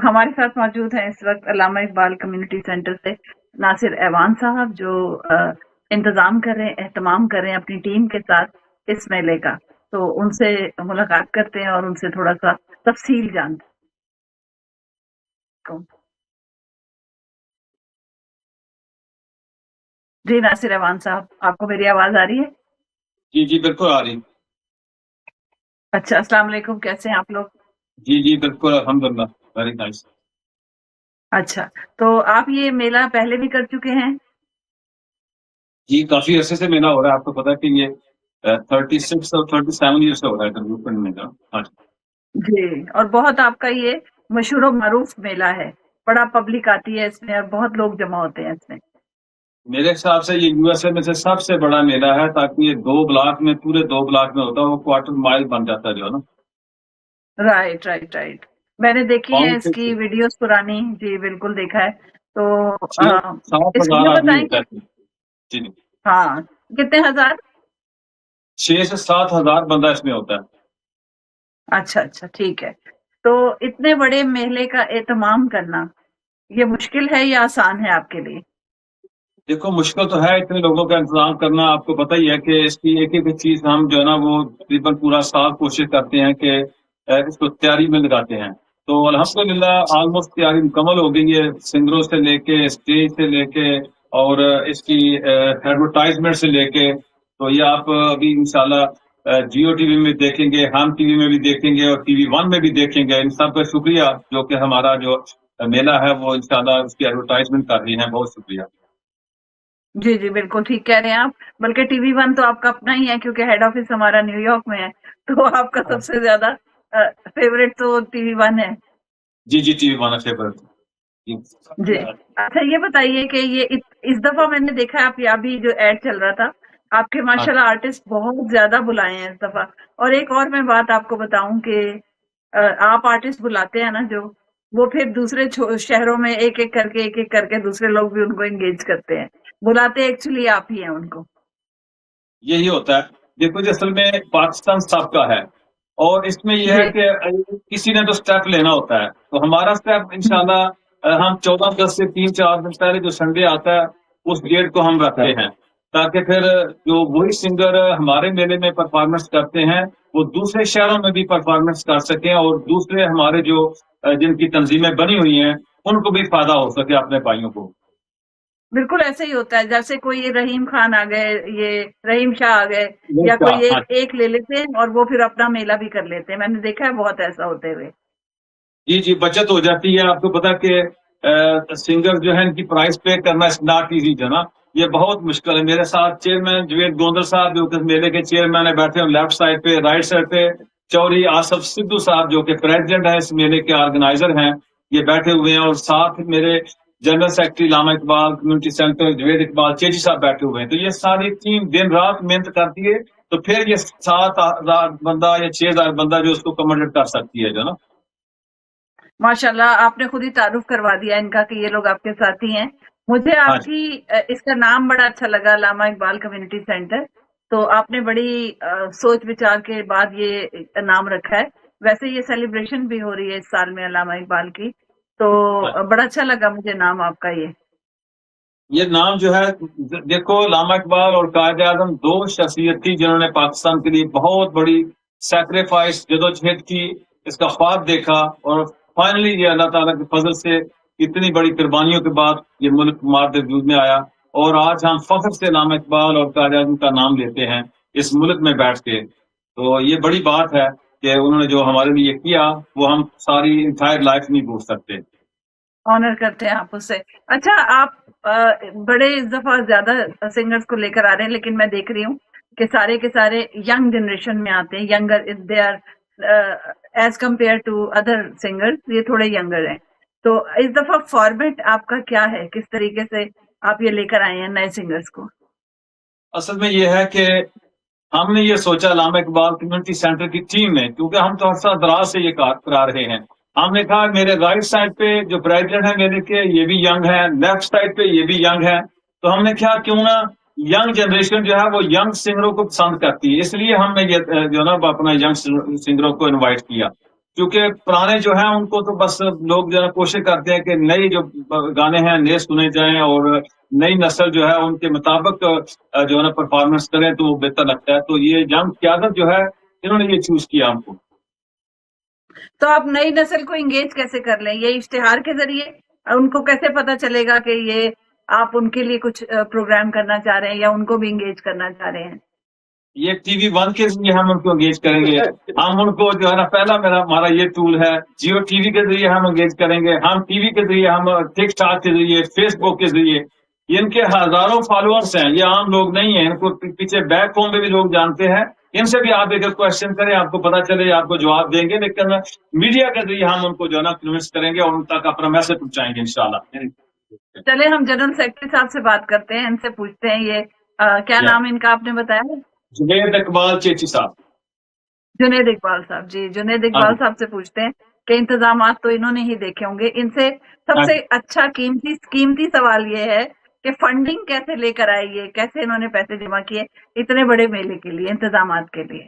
ہمارے ساتھ موجود ہیں اس وقت علامہ اقبال کمیونٹی سینٹر سے ناصر ایوان صاحب، جو انتظام کر رہے ہیں، اہتمام کر رہے ہیں اپنی ٹیم کے ساتھ اس میلے کا. تو ان سے ملاقات کرتے ہیں اور ان سے تھوڑا سا تفصیل جانتے ہیں. جی ناصر ایوان صاحب، آپ کو میری آواز آ رہی ہے؟ جی جی بالکل آ رہی. اچھا، السلام علیکم، کیسے ہیں آپ لوگ؟ جی جی بالکل الحمدللہ، ویری نائس. اچھا، تو آپ یہ میلہ پہلے بھی کر چکے ہیں؟ جی کافی عرصے سے میلہ ہو رہا ہے. آپ کو پتا ہے کہ یہ 36 اور 37 ایئر سے ہو رہا ہے ڈیولپمنٹ میں کا. جی، اور بہت آپ کا یہ مشہور و معروف میلہ ہے، بڑا پبلک آتی ہے اس میں اور بہت لوگ جمع ہوتے ہیں اس میں. میرے حساب سے یہ یو ایس اے میں سے سب سے بڑا میلہ ہے، تاکہ یہ پورے 2 بلاک میں ہوتا ہے، وہ کوارٹر مائل بن جاتا ہے جو ہے نا. رائٹ رائٹ رائٹ، میں نے دیکھی ہے اس کی ویڈیوز پرانی. جی بالکل دیکھا ہے. تو 7 اس ہزار یہ آدمی بتائیں ہوتا کہ ہے. جی جی، ہاں، کتنے ہزار؟ 6 سے 7 ہزار بندہ اس میں ہوتا ہے. اچھا اچھا، ٹھیک ہے. تو اتنے بڑے میلے کا اہتمام کرنا یہ مشکل ہے یا آسان ہے آپ کے لیے؟ دیکھو مشکل تو ہے اتنے لوگوں کا انتظام کرنا. آپ کو پتہ ہی ہے کہ اس کی ایک ایک چیز ہم جو ہے نا وہ تقریباً پورا سال کوشش کرتے ہیں کہ اس کو تیاری میں لگاتے ہیں. تو الحمدللہ آلموسٹ تیاری مکمل ہو گئی ہے، سنگروں سے لے کے اسٹیج سے لے کے اور اس کی ایڈورٹائزمنٹ سے لے کے. تو یہ آپ ابھی انشاءاللہ جیو ٹی وی میں دیکھیں گے، ہم ٹی وی میں بھی دیکھیں گے اور ٹی وی 1 میں بھی دیکھیں گے. ان سب کا شکریہ جو کہ ہمارا جو میلہ ہے وہ انشاءاللہ اس کی ایڈورٹائزمنٹ کر رہی ہیں. بہت شکریہ. جی جی بالکل ٹھیک کہہ رہے ہیں آپ. بلکہ ٹی وی 1 تو آپ کا اپنا ہی ہے، کیونکہ ہیڈ آفس ہمارا نیو یارک میں ہے، تو آپ کا سب سے زیادہ فیوریٹ تو ٹی وی 1 ہے. جی جی ٹی وی 1 فیوریٹ. جی اچھا، یہ بتائیے کہ یہ اس دفعہ میں نے دیکھا آپ یہاں بھی جو ایڈ چل رہا تھا، آپ کے ماشاءاللہ آرٹسٹ بہت زیادہ بلائے ہیں اس دفعہ. اور ایک اور میں بات آپ کو بتاؤں کہ آپ آرٹسٹ بلاتے ہیں نا جو، وہ پھر دوسرے شہروں میں ایک ایک کر کے دوسرے لوگ بھی ان کو انگیج کرتے ہیں. بلاتے ایکچولی آپ ہی ہیں ان کو. یہی ہوتا ہے. دیکھو جی اصل میں پاکستان سب کا ہے، اور اس میں یہ جی ہے کہ کسی نے تو سٹیپ لینا ہوتا ہے. تو ہمارا سٹیپ انشاءاللہ ہم 14 اگست سے 3-4 دن پہلے جو سنڈے آتا ہے اس ڈیٹ کو ہم رکھتے ہیں، تاکہ پھر جو وہی سنگر ہمارے میلے میں پرفارمنس کرتے ہیں وہ دوسرے شہروں میں بھی پرفارمنس کر سکیں، اور دوسرے ہمارے جو جن کی تنظیمیں بنی ہوئی ہیں ان کو بھی فائدہ ہو سکے، اپنے بھائیوں کو. بالکل ایسے ہی ہوتا ہے. جیسے کوئی رحیم خان آ گئے، یہ رحیم شاہ آ گئے، یا کوئی ایک لے لیتے ہیں اور وہ پھر اپنا میلہ بھی کر لیتے ہیں. میں نے دیکھا ہے بہت ایسا ہوتے ہوئے. جی جی بچت ہو جاتی ہے. آپ کو پتا کہ سنگر جو ہے ان کی پرائز پے کرنا اس ناٹ ایزی جو نا، یہ بہت مشکل ہے. میرے ساتھ چیئرمین جوید گوندر صاحب جو کہ میلے کے چیئرمین بیٹھے ہیں لیفٹ سائڈ پہ، رائٹ سائڈ پہ چوری آصف سدھو صاحب جو کہ پریزیڈنٹ ہیں اس میلے کے آرگنائزر ہیں، یہ بیٹھے ہوئے ہیں. اور ساتھ میرے جنرل سیکرٹری علامہ اقبال کمیونٹی سینٹر جوید اقبال چیچی صاحب بیٹھے ہوئے ہیں. تو یہ ساری ٹیم دن رات محنت کرتی ہے، تو پھر یہ 7,000 بندہ یا 6,000 بندہ جو اس کو کمنڈ کر سکتی ہے جو نا. ماشاءاللہ آپ نے خود ہی تعارف کروا دیا ان کا کہ یہ لوگ آپ کے ساتھی ہیں. مجھے آپ کی اس کا نام بڑا اچھا لگا، علامہ اقبال کمیونٹی سینٹر. تو آپ نے بڑی سوچ بچار کے بعد یہ نام رکھا ہے. ویسے یہ سیلیبریشن بھی ہو رہی ہے اس سال میں علامہ اقبال کی، تو بڑا اچھا لگا مجھے نام آپ کا. یہ نام جو ہے، دیکھو علامہ اقبال اور قائد اعظم 2 شخصیت تھی جنہوں نے پاکستان کے لیے بہت بڑی سیکریفائس جدوجہد کی، اس کا خواب دیکھا، اور فائنلی یہ اللہ تعالیٰ کے فضل سے اتنی بڑی قربانیوں کے بعد یہ ملک مارد وجود میں آیا. اور آج ہم فخر سے علامہ اقبال اور قائد اعظم کا نام لیتے ہیں اس ملک میں بیٹھ کے. تو یہ بڑی بات ہے کہ انہوں نے جو ہمارے لیے کیا وہ ہم ساری انٹائر لائف نہیں بھول سکتے. آنر کرتے ہیں آپ اس سے. اچھا، آپ بڑے اس دفعہ زیادہ سنگرز کو لے کر آ رہے ہیں، لیکن میں دیکھ رہی ہوں کہ سارے کے سارے ینگ جنریشن میں آتے ہیں. Younger they are as compared to other singers, یہ تھوڑے ینگر ہیں. تو اس دفعہ فارمیٹ آپ کا کیا ہے؟ کس طریقے سے آپ یہ لے کر آئے ہیں نئے سنگرز کو؟ اصل میں یہ ہے کہ ہم نے یہ سوچا علامہ اقبال کمیونٹی سینٹر کی ٹیم نے، کیونکہ ہم تو عرصہ دراز سے یہ کار کرا رہے ہیں. ہم نے کہا میرے رائٹ سائڈ پہ جو پریزیڈنٹ ہے میلے کے یہ بھی ینگ ہے، لیفٹ سائڈ پہ یہ بھی ینگ ہے. تو ہم نے کہا کیوں نہ ینگ جنریشن جو ہے وہ ینگ سنگروں کو پسند کرتی ہے، اس لیے ہم نے یہ جو نا اپنا ینگ سنگروں کو انوائٹ کیا. کیونکہ پرانے جو ہیں ان کو تو بس لوگ جو ہے کوشش کرتے ہیں کہ نئے جو گانے ہیں نئے سنے جائیں اور نئی نسل جو ہے ان کے مطابق جو ہے نا پرفارمنس کریں تو وہ بہتر لگتا ہے. تو یہ ینگ قیادت جو ہے انہوں نے یہ چوز کیا ہم کو. تو آپ نئی نسل کو انگیج کیسے کر لیں؟ یہ اشتہار کے ذریعے ان کو کیسے پتا چلے گا کہ یہ آپ ان کے لیے کچھ پروگرام کرنا چاہ رہے ہیں یا ان کو بھی انگیج کرنا چاہ رہے ہیں؟ یہ TV1 کے ذریعے ہم ان کو انگیج کریں گے. ہم ان کو جو ہے نا پہلا ہمارا یہ ٹول ہے. جیو TV کے ذریعے ہم انگیج کریں گے. ہم TV کے ذریعے، ہم ٹک ٹاک کے ذریعے، فیس بک کے ذریعے. ان کے ہزاروں فالوورس ہیں، یہ عام لوگ نہیں ہیں. ان کو پیچھے بیک ہوم میں بھی لوگ جانتے ہیں. ان سے بھی آپ ایک کوشچن کریں، آپ کو پتا چلے، آپ کو جواب دیں گے. لیکن میڈیا کے ذریعے ہم ان کو جو ہے نا کنوینس کریں گے اور ان تک اپنا میسج پہنچائیں گے انشاءاللہ. چلے ہم جنرل سیکرٹری صاحب سے بات کرتے ہیں، ان سے پوچھتے ہیں یہ کیا نام ان کا آپ نے بتایا؟ جنید اقبال چیچی صاحب. جنید اقبال صاحب. جی جنید اقبال صاحب سے پوچھتے ہیں کہ انتظامات تو انہوں نے ہی دیکھے ہوں گے. ان سے سب سے اچھا قیمتی سوال یہ ہے کہ فنڈنگ کیسے لے کر آئی ہے، کیسے انہوں نے پیسے جمع کیے اتنے بڑے میلے کے لیے، انتظامات کے لیے؟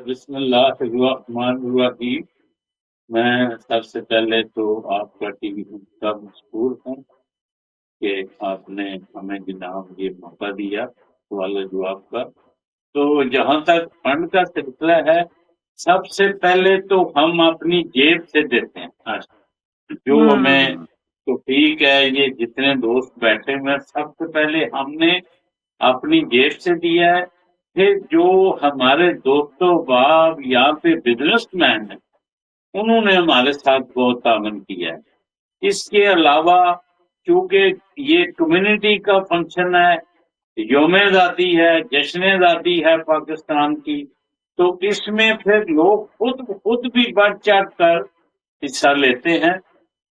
بسم اللہ الرحمن الرحیم. میں سب سے پہلے تو آپ کا ٹی وی کا مشکور ہوں کہ آپ نے ہمیں جناب یہ موقع دیا سوال و جواب کا. تو جہاں تک فنڈ کا سلسلہ ہے، سب سے پہلے تو ہم اپنی جیب سے دیتے ہیں جو ہمیں. تو ٹھیک ہے، یہ جتنے دوست بیٹھے ہوئے سب سے پہلے ہم نے اپنی جیب سے دیا ہے. پھر جو ہمارے دوستوں باپ یہاں پہ بزنس مین ہیں انہوں نے ہمارے ساتھ بہت تعاون کیا ہے. اس کے علاوہ چونکہ یہ کمیونٹی کا فنکشن ہے، یوم آزادی ہے، جشن آزادی ہے پاکستان کی، تو اس میں پھر لوگ خود بھی بڑھ چڑھ کر حصہ لیتے ہیں.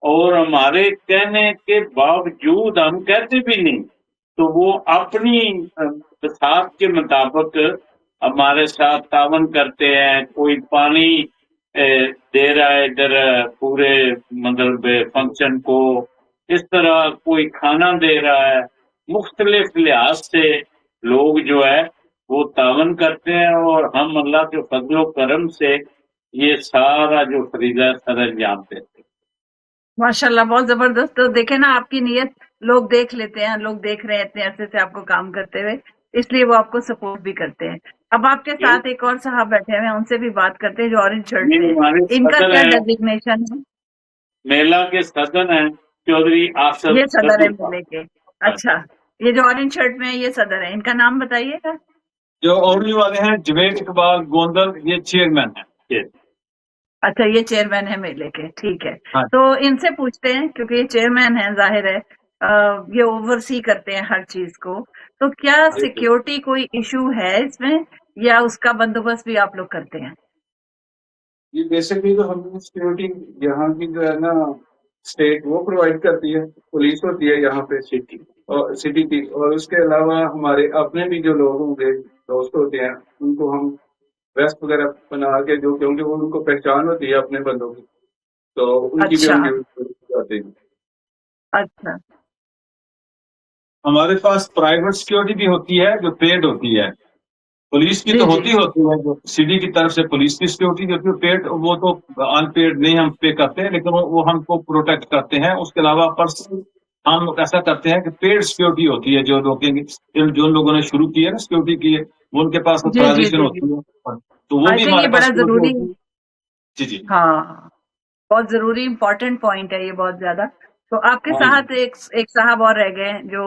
اور ہمارے کہنے کے باوجود ہم کہتے بھی نہیں تو وہ اپنی بساط کے مطابق ہمارے ساتھ تعاون کرتے ہیں. کوئی پانی دے رہا ہے ادھر پورے مطلب فنکشن کو، اس طرح کوئی کھانا دے رہا ہے. مختلف لحاظ سے لوگ جو ہے وہ تعاون کرتے ہیں اور ہم اللہ کے فضل و کرم سے یہ سارا جو فریضہ سر انجام دیتے ہیں. ماشاءاللہ بہت زبردست. تو دیکھیں نا آپ کی نیت لوگ دیکھ لیتے ہیں، لوگ دیکھ رہے ہیں اتنے عرصے سے آپ کو کام کرتے ہوئے، اس لیے وہ آپ کو سپورٹ بھی کرتے ہیں. اب آپ کے ساتھ ایک اور صاحب بیٹھے ہوئے ہیں، ان سے بھی بات کرتے ہیں جو اورنج شرٹ میں ہیں. ان کا کیا ڈیزگنیشن ہے؟ میلہ کے صدر ہیں چودھری آصف. یہ صدر ہے میلے کے. اچھا، یہ جو اورنج شرٹ میں ہے یہ صدر ہے. ان کا نام بتائیے گا؟ جو اورنج والے ہیں جنید اقبال گوندل، یہ چیئرمین ہے. اچھا، یہ چیئرمین ہے میلے کے. ٹھیک ہے. تو ان سے پوچھتے ہیں کیونکہ یہ چیئرمین ہیں، ظاہر ہے یہ اوور سی کرتے ہیں ہر چیز کو، تو کیا سیکیورٹی کوئی ایشو ہے اس میں یا اس کا بندوبست بھی آپ لوگ کرتے ہیں؟ یہ بیسکلی تو ہم سیکورٹی یہاں کی جو ہے نا اسٹیٹ وہ پرووائڈ کرتی ہے، پولیس ہوتی ہے یہاں پہ سٹی کی، اور اس کے علاوہ ہمارے اپنے بھی جو لوگ ہوں گے دوست ہوتے ہیں ان کو ہم ویسٹ وغیرہ بنا کے جو کیونکہ وہ ان کو پہچان ہوتی ہے اپنے بندوں کی، تو ان کی بھی ہم یوز کرتے ہیں. اچھا، ہمارے پاس پرائیویٹ سیکیورٹی بھی ہوتی ہے جو پیڈ ہوتی ہے. پولیس کی تو ہوتی ہے جو سٹی کی طرف سے پولیس کی سیکیورٹی جو ہوتی ہے پیڈ، وہ تو ان پیڈ نہیں ہم پے کرتے ہیں، لیکن وہ ہم کو پروٹیکٹ کرتے ہیں. اس کے علاوہ پرسنل ہم ایسا کرتے ہیں کہ پیڈ سیکیورٹی ہوتی ہے جو لوگوں نے شروع کی ہے نا سیکیورٹی کی ہے، وہ ان کے پاس آتھرائزیشن ہوتی ہے، تو وہ بھی ہمارے پاس ضروری. جی ہاں، بہت ضروری امپورٹنٹ پوائنٹ ہے یہ بہت زیادہ. تو آپ کے ساتھ ایک صاحب اور رہ گئے جو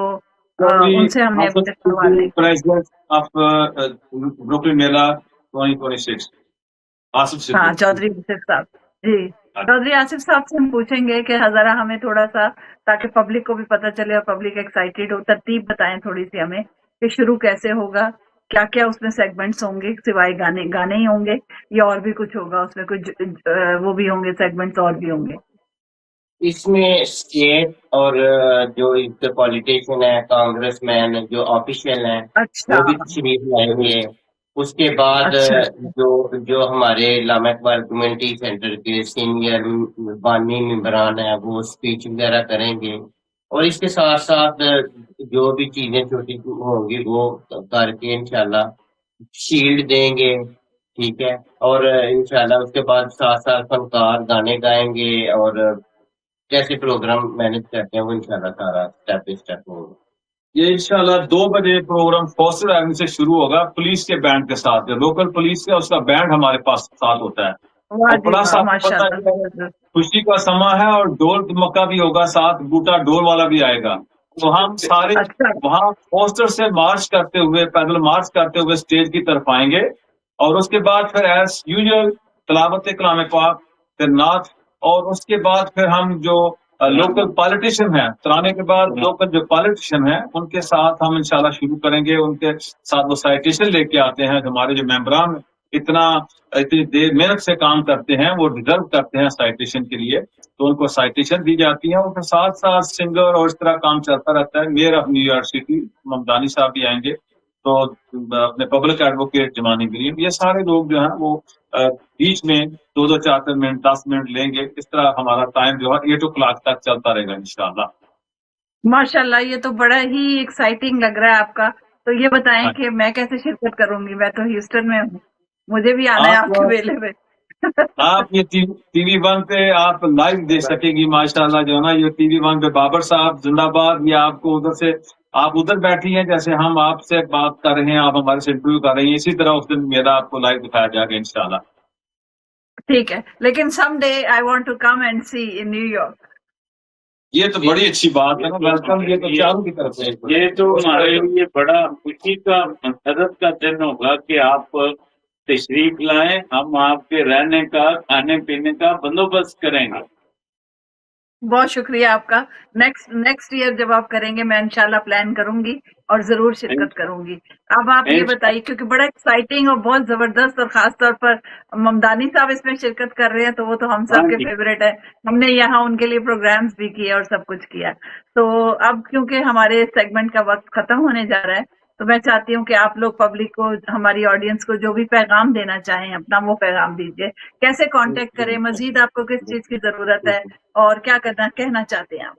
ان سے ہم نے پریزیڈنٹ آف بروکلن میلہ 2026 آصف صدیقی. ہاں، چودھری آصف صاحب. جی، چودھری آصف صاحب سے ہم پوچھیں گے کہ ذرا ہمیں تھوڑا سا تاکہ پبلک کو بھی پتہ چلے اور پبلک ایکسائٹیڈ ہو، ترتیب بتائیں تھوڑی سی ہمیں کہ شروع کیسے ہوگا، کیا کیا اس میں سیگمنٹس ہوں گے، سوائے گانے ہی ہوں گے یا اور بھی کچھ ہوگا اس میں؟ کچھ وہ بھی ہوں گے سیگمنٹس اور بھی ہوں گے اس میں؟ اسٹیٹ اور جو پولیٹیشین ہے، کانگریس مین جو آفیشیل ہیں وہ بھی تشریف لائے ہوئے ہیں. اس کے بعد جو ہمارے علامہ اقبال کمیونٹی سینٹر کے سینئر بانی ممبران ہیں وہ اسپیچ وغیرہ کریں گے، اور اس کے ساتھ ساتھ جو بھی چیزیں چھوٹی ہوں گی وہ کر کے انشاءاللہ شیلڈ دیں گے. ٹھیک ہے، اور انشاءاللہ اس کے بعد ساتھ ساتھ فنکار گانے گائیں گے، اور کیسے پروگرام مینج کرتے ہیں وہ انشاءاللہ سارا اسٹیپ بائی اسٹیپ ہوگا. یہ انشاءاللہ 2 بجے پروگرام فوسٹر ایونیو سے شروع ہوگا پولیس کے بینڈ کے ساتھ. جو لوکل پولیس ہے اس کا بینڈ ہمارے پاس ساتھ ہوتا ہے. واہ اور جی پلس واہ، آپ کو ماشاء پتا اللہ، ہے زبردست. خوشی کا سما ہے اور ڈول مکہ بھی ہوگا ساتھ، بوٹا ڈول والا بھی آئے گا. تو ہم سارے اچھا وہاں پوسٹر سے مارچ کرتے ہوئے، پیدل مارچ کرتے ہوئے اسٹیج کی طرف آئیں گے. اور اس کے بعد پھر ایز یوزل تلاوت کلام پاک، پھر نعت، اور اس کے بعد پھر ہم جو لوکل پالیٹیشین ہیں، ترانے کے بعد لوکل جو پالیٹیشین ہیں ان کے ساتھ ہم انشاءاللہ شروع کریں گے. ان کے ساتھ وہ سائٹیشن لے کے آتے ہیں. ہمارے جو ممبران اتنی دیر محنت سے کام کرتے ہیں، وہ ڈیزرو کرتے ہیں سائٹیشن کے لیے، تو ان کو سائٹیشن دی جاتی ہے. اور پھر ساتھ ساتھ سنگر اور اس طرح کام چلتا رہتا ہے. Mayor of New York City Mamdani صاحب بھی آئیں گے، تو اپنے پبلک ایڈوکیٹ جمانی گرین، یہ سارے لوگ جو ہیں وہ بیچ میں 2 4 منٹ 10 منٹ لیں گے. اس طرح ہمارا ٹائم جو ہے 8 o'clock تک چلتا رہے گا انشاءاللہ. ماشاء اللہ، یہ تو بڑا ہی ایکسائٹنگ لگ رہا ہے آپ کا. تو یہ بتائیں کہ میں کیسے شرکت کروں گی؟ میں تو ہیوسٹن میں ہوں، مجھے بھی آنا ہے آپ کے میلے میں. آپ یہ ٹی وی 1 پہ آپ لائیو دیکھ سکیں گی ماشاءاللہ. جو ہے نا یہ ٹی وی 1 پہ بابر صاحب زندہ باد، یہ آپ کو ادھر سے آپ ادھر بیٹھی ہیں جیسے ہم آپ سے بات کر رہے ہیں، آپ ہمارے سے انٹرویو کر رہی ہیں، اسی طرح اس دن میرا آپ کو لائیو دکھایا جائے گا انشاءاللہ. ٹھیک ہے، لیکن some day I want to come and see in New York. یہ تو بڑی اچھی بات ہے نا. ویلکم، یہ تو چاروں کی طرف سے یہ تو ہمارے لیے بڑا خوشی کا مسرت کا دن ہوگا کہ آپ تشریف لائیں. ہم آپ کے رہنے کا، کھانے پینے کا بندوبست کریں گے. بہت شکریہ آپ کا. نیکسٹ ایئر جب آپ کریں گے میں انشاءاللہ پلان کروں گی اور ضرور شرکت کروں گی. اب آپ یہ بتائیے، کیونکہ بڑا ایکسائٹنگ اور بہت زبردست، اور خاص طور پر ممدانی صاحب اس میں شرکت کر رہے ہیں تو وہ تو ہم سب کے فیوریٹ ہے. ہم نے یہاں ان کے لیے پروگرامز بھی کیے اور سب کچھ کیا. تو اب کیونکہ ہمارے سیگمنٹ کا وقت ختم ہونے جا رہا ہے، تو میں چاہتی ہوں کہ آپ لوگ پبلک کو، ہماری آڈینس کو جو بھی پیغام دینا چاہیں اپنا وہ پیغام دیجیے. کیسے کانٹیکٹ کریں؟ مزید آپ کو کس چیز کی ضرورت ہے اور کیا کہنا چاہتے ہیں آپ؟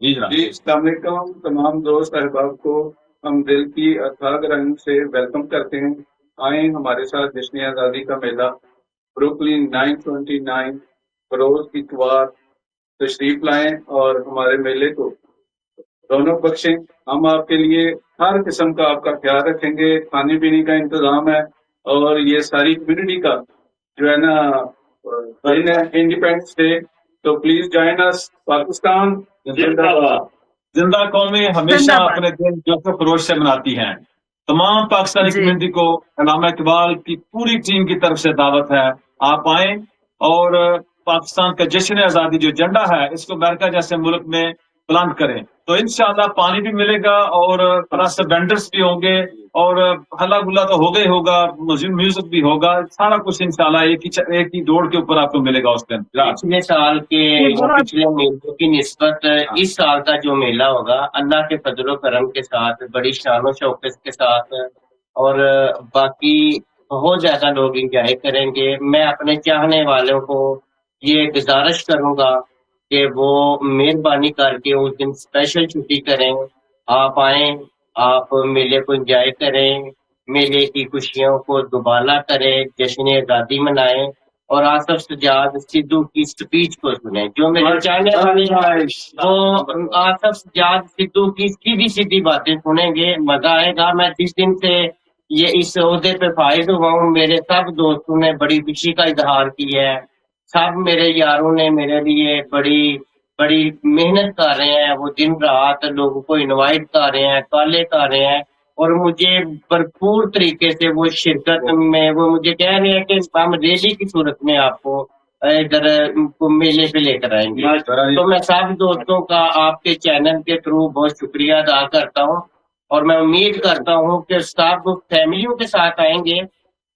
جی جناب. جی السلام علیکم تمام دوست احباب کو ہم دل کی اتھاگ رنگ سے ویلکم کرتے ہیں. آئیں ہمارے ساتھ جشن آزادی کا میلہ بروکلین 929 بروز اتوار تشریف لائیں اور ہمارے میلے کو رونق بخشیں. ہم آپ کے لیے ہر قسم کا آپ کا خیال رکھیں گے. کھانے پینے کا انتظام ہے، اور یہ ساری کمیونٹی کا جو ہے نا انڈیپینڈنس ڈے. تو پلیز جوائن اس. پاکستان زندہ باد. زندہ قومیں ہمیشہ اپنے دن جوش و خروش سے مناتی ہیں. تمام پاکستانی کمیونٹی کو علامہ اقبال کی پوری ٹیم کی طرف سے دعوت ہے، آپ آئیں اور پاکستان کا جشن آزادی جو جھنڈا ہے اس کو امریکہ جیسے ملک میں پلانٹ کریں. تو انشاءاللہ پانی بھی ملے گا اور پلس وینڈرز بھی ہوں گے، اور ہلا گلا تو ہوگا ہی ہوگا، میوزک بھی ہوگا، سارا کچھ انشاءاللہ ایک ہی دوڑ کے اوپر آپ کو ملے گا اس دن. پچھلے سال کے پچھلے میلوں کی نسبت اس سال کا جو میلہ ہوگا اللہ کے فضل و کرم کے ساتھ، بڑی شان و شوکت کے ساتھ، اور باقی بہت زیادہ لوگ انجوائے کریں گے. میں اپنے چاہنے والوں کو یہ گزارش کروں گا کہ وہ مہربانی کر کے اس دن اسپیشل چھٹی کریں، آپ آئیں، آپ میلے کو انجوائے کریں، میلے کی خوشیوں کو دوبالا کریں، جشن آزادی منائیں، اور آصف سجاد سدھو کی اسپیچ کو سنیں. جو میرے چاہنے والے ہیں وہ آصف سجاد سدھو کی سیدھی سیدھی باتیں سنیں گے، مزہ آئے گا. میں جس دن سے یہ اس عہدے پہ فائز ہوا ہوں، میرے سب دوستوں نے بڑی خوشی کا اظہار کیا ہے. سب میرے یاروں نے میرے لیے بڑی محنت کر رہے ہیں. وہ دن رات لوگوں کو انوائٹ کر رہے ہیں، کالے کر رہے ہیں، اور مجھے بھرپور طریقے سے وہ شرکت میں وہ مجھے کہہ رہے ہیں کہ ہم ریلی کی صورت میں آپ کو ادھر میلے پہ لے کر آئیں گے. تو میں سب دوستوں کا آپ کے چینل کے تھرو بہت شکریہ ادا کرتا ہوں، اور میں امید کرتا ہوں کہ سب فیملیوں کے ساتھ آئیں گے،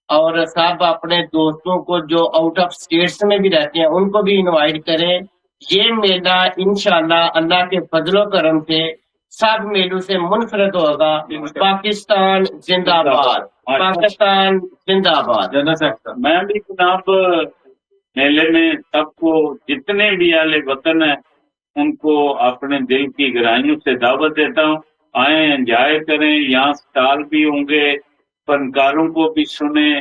اور سب اپنے دوستوں کو جو آؤٹ آف اسٹیٹس میں بھی رہتے ہیں ان کو بھی انوائٹ کریں. یہ میلہ انشاءاللہ اللہ کے فضل و کرم سے سب میلوں سے منفرد ہوگا. پاکستان زندہ باد، پاکستان زندہ باد. میں بھی جناب میلے میں سب کو جتنے بھی اہل وطن ہیں ان کو اپنے دل کی گہرائیوں سے دعوت دیتا ہوں. آئیں، انجوائے کریں. یہاں اسٹال بھی ہوں گے، فنکاروں کو بھی سنیں،